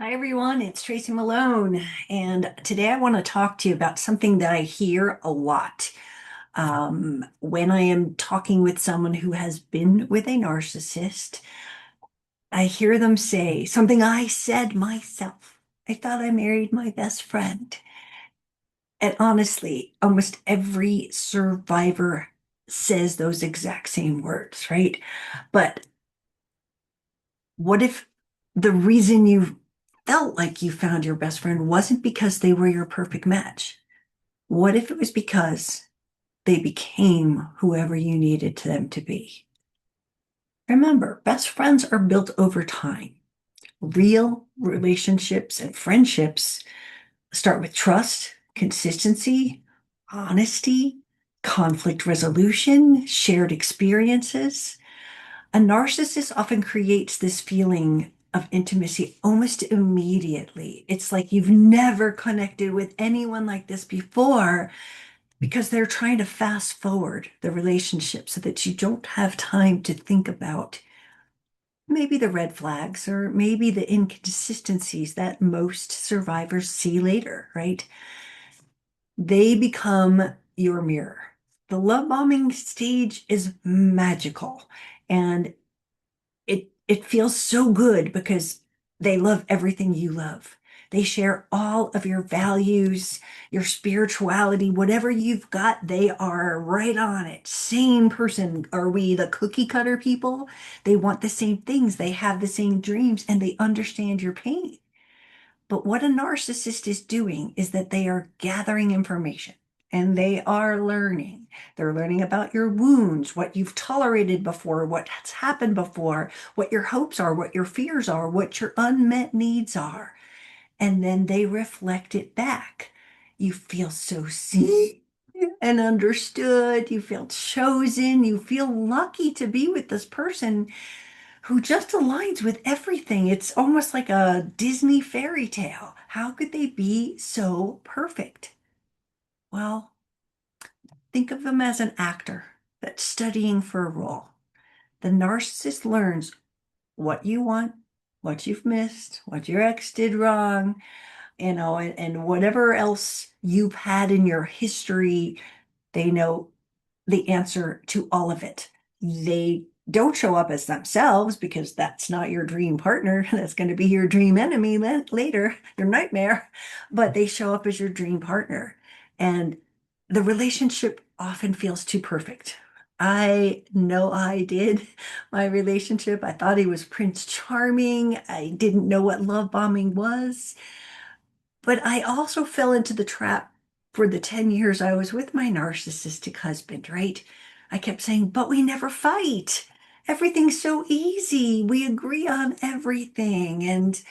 Hi everyone, it's Tracy Malone, and today I want to talk to you about something that I hear a lot. When I am talking with someone who has been with a narcissist, I hear them say something I said myself. I thought I married my best friend. And honestly, almost every survivor says those exact same words, right? But what if the reason you felt like you found your best friend wasn't because they were your perfect match? What if it was because they became whoever you needed them to be? Remember, best friends are built over time. Real relationships and friendships start with trust, consistency, honesty, conflict resolution, shared experiences. A narcissist often creates this feeling of intimacy almost immediately. It's like you've never connected with anyone like this before because they're trying to fast forward the relationship so that you don't have time to think about maybe the red flags or maybe the inconsistencies that most survivors see later, right? They become your mirror. The love bombing stage is magical. And it feels so good because they love everything you love. They share all of your values, your spirituality, whatever you've got, they are right on it. Same person. Are we the cookie cutter people? They want the same things, they have the same dreams, and they understand your pain. But what a narcissist is doing is that they are gathering information and they are learning. They're learning about your wounds, what you've tolerated before, what has happened before, what your hopes are, what your fears are, what your unmet needs are. And then they reflect it back. You feel so seen and understood. You feel chosen. You feel lucky to be with this person who just aligns with everything. It's almost like a Disney fairy tale. How could they be so perfect? Well, think of them as an actor that's studying for a role. The narcissist learns what you want, what you've missed, what your ex did wrong, and whatever else you've had in your history, they know the answer to all of it. They don't show up as themselves because that's not your dream partner. That's going to be your dream enemy later, your nightmare. But they show up as your dream partner. And the relationship often feels too perfect. I know I did my relationship. I thought he was Prince Charming. I didn't know what love bombing was. But I also fell into the trap for the 10 years I was with my narcissistic husband, right? I kept saying, but we never fight. Everything's so easy. We agree on everything. And,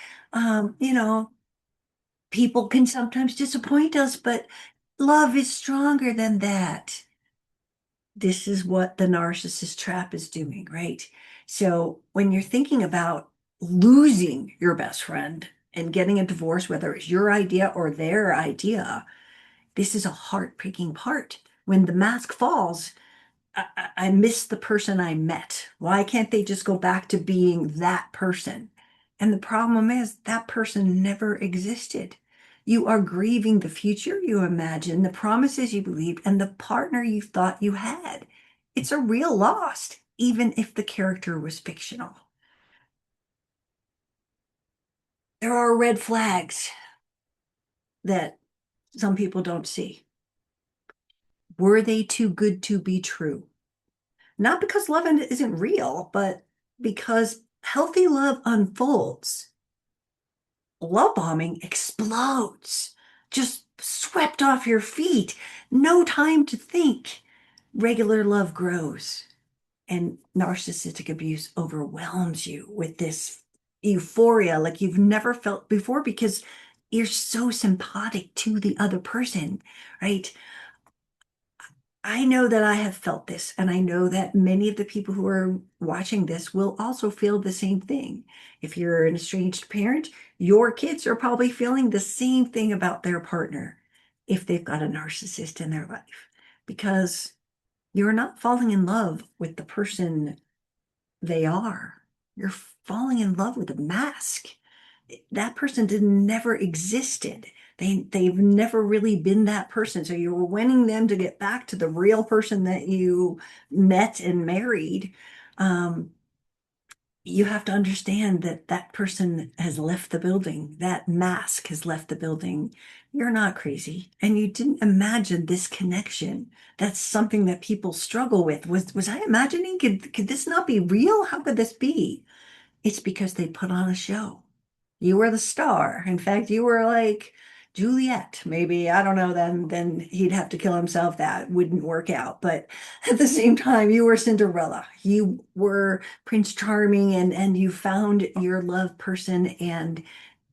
you know, people can sometimes disappoint us, but love is stronger than that. This is what the narcissist trap is doing, right? So when you're thinking about losing your best friend and getting a divorce, whether it's your idea or their idea, this is a heartbreaking part. When the mask falls, I miss the person I met. Why can't they just go back to being that person? And the problem is that person never existed. You are grieving the future you imagined, the promises you believed, and the partner you thought you had. It's a real loss, even if the character was fictional. There are red flags that some people don't see. Were they too good to be true? Not because love isn't real, but because healthy love unfolds. Love bombing explodes, just swept off your feet, no time to think. Regular love grows, and narcissistic abuse overwhelms you with this euphoria like you've never felt before because you're so sympathetic to the other person, right? I know that I have felt this, and I know that many of the people who are watching this will also feel the same thing. If you're an estranged parent, your kids are probably feeling the same thing about their partner if they've got a narcissist in their life, because you're not falling in love with the person they are. You're falling in love with a mask. that person did never existed. They've never really been that person. So you were wanting them to get back to the real person that you met and married. Um, you have to understand that that person has left the building. That mask has left the building. You're not crazy, and you didn't imagine this connection. That's something that people struggle with. Was I imagining? Could this not be real? How could this be? It's because they put on a show. You were the star. In fact, you were like Juliet. Maybe, I don't know, then he'd have to kill himself. That wouldn't work out. But at the same time, you were Cinderella. You were Prince Charming and you found your love person, and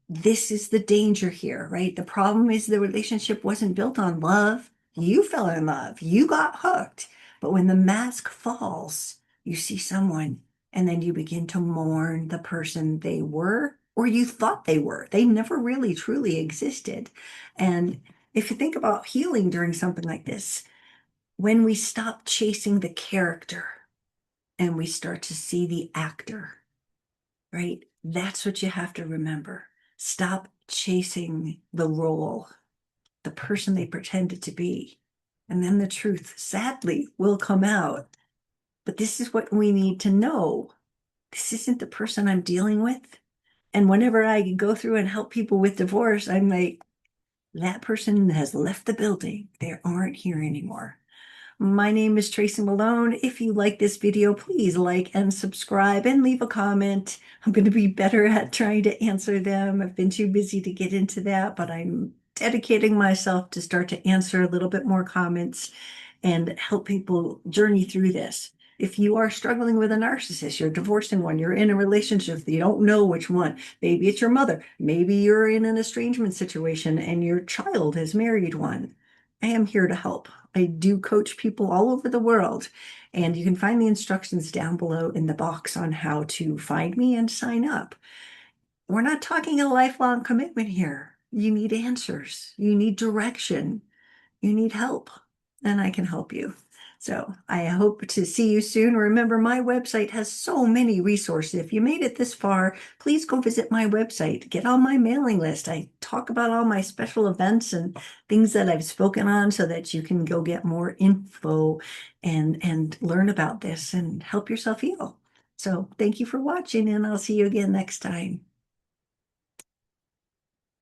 this is the danger here, right? The problem is the relationship wasn't built on love. You fell in love, you got hooked. But when the mask falls, you see someone, and then you begin to mourn the person they were or you thought they were. They never really truly existed. And if you think about healing during something like this, when we stop chasing the character and we start to see the actor, right? That's what you have to remember. Stop chasing the role, the person they pretended to be. And then the truth, sadly, will come out. But this is what we need to know. This isn't the person I'm dealing with. And whenever I go through and help people with divorce, I'm like, that person has left the building. They aren't here anymore. My name is Tracy Malone. If you like this video, please like and subscribe and leave a comment. I'm going to be better at trying to answer them. I've been too busy to get into that, but I'm dedicating myself to start to answer a little bit more comments and help people journey through this. If you are struggling with a narcissist, you're divorcing one, you're in a relationship, you don't know which one. Maybe it's your mother. Maybe you're in an estrangement situation and your child has married one. I am here to help. I do coach people all over the world, and you can find the instructions down below in the box on how to find me and sign up. We're not talking a lifelong commitment here. You need answers. You need direction. You need help, and I can help you. So I hope to see you soon. Remember, my website has so many resources. If you made it this far, please go visit my website. Get on my mailing list. I talk about all my special events and things that I've spoken on so that you can go get more info and learn about this and help yourself heal. So thank you for watching, and I'll see you again next time.